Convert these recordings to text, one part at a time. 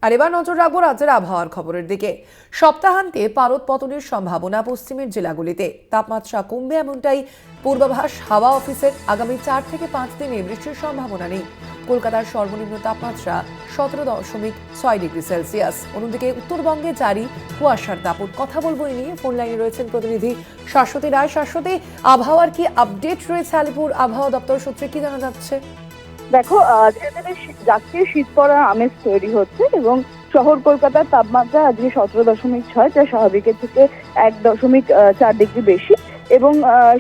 আর এবার নজর রাখবো রাজ্যের আবহাওয়ার খবরের দিকে। সপ্তাহান্তে পারদ পতনের সম্ভাবনা পশ্চিমের জেলাগুলিতে। তাপমাত্রা কমবে এমনটাই পূর্বাভাস হাওয়া অফিসের। আগামী 4 থেকে 5 দিনে বৃষ্টির সম্ভাবনা নেই। কলকাতার সর্বনিম্ন তাপমাত্রা 17.6 ডিগ্রি সেলসিয়াস। অন্যদিকে উত্তরবঙ্গে জারি কুয়াশার দাপট। কথা বলবো এই নিয়ে। ফোন লাইনে রয়েছেন প্রতিনিধি শাশ্বতী রায়। শাশ্বতী, আবহাওয়ার কি আপডেট রয়েছে আলিপুর আবহাওয়া দপ্তর সূত্রে, কি জানা যাচ্ছে? দেখো, ধীরে ধীরে যাচ্ছে শীত পড়ার আমেজ তৈরি হচ্ছে এবং শহর কলকাতার তাপমাত্রা আজকে 17.6, যা স্বাভাবিকের থেকে 1.4 ডিগ্রি বেশি। এবং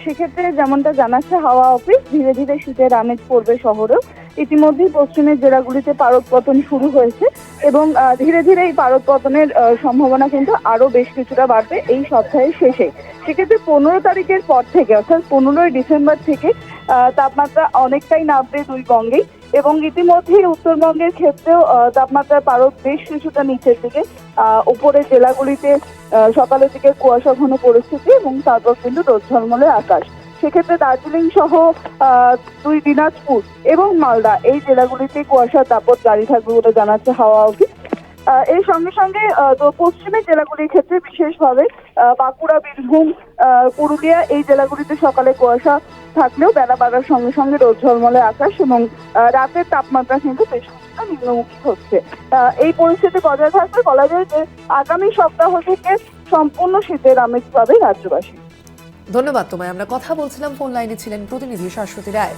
সেক্ষেত্রে যেমনটা জানাচ্ছে হাওয়া অফিস, ধীরে ধীরে শীতের আমেজ পড়বে শহরেও। ইতিমধ্যেই পশ্চিমের জেলাগুলিতে পারদ পতন শুরু হয়েছে এবং ধীরে ধীরে এই পারদ পতনের সম্ভাবনা কিন্তু আরো বেশ কিছুটা বাড়বে এই সপ্তাহের শেষে। সেক্ষেত্রে 15 তারিখের পর থেকে, অর্থাৎ 15ই ডিসেম্বর থেকে তাপমাত্রা অনেকটাই নামবে দুই বঙ্গেই। এবং ইতিমধ্যেই উত্তরবঙ্গের ক্ষেত্রেও তাপমাত্রার পারদ বেশ কিছুটা নিচের দিকে। উপরের জেলাগুলিতে সকালের দিকে কুয়াশা ঘন পরিস্থিতি এবং তারপর কিন্তু রোদ ঝলমলে আকাশ। সেক্ষেত্রে দার্জিলিং সহ দুই দিনাজপুর এবং মালদা এই জেলাগুলিতে কুয়াশার দাপট জারি থাকবে বলে জানাচ্ছে হাওয়া অফিস। এর সঙ্গে সঙ্গে পশ্চিমের জেলাগুলির ক্ষেত্রে বিশেষভাবে বাঁকুড়া, বীরভূম, পুরুলিয়া এই জেলাগুলিতে সকালে কুয়াশা থাকলেও বেলা বাড়ার সঙ্গে সঙ্গে রোদ ঝলমলে আকাশ এবং রাতের তাপমাত্রা কিন্তু বেশ কিছুটা নিম্নমুখী হচ্ছে। এই পরিস্থিতি বজায় থাকলে বলা যায় যে আগামী সপ্তাহ থেকে সম্পূর্ণ শীতের আমেজ পাবে রাজ্যবাসী। ধন্যবাদ তোমায়। আমরা কথা বলছিলাম, ফোন লাইনে ছিলেন প্রতিনিধি শাশ্বতী রায়।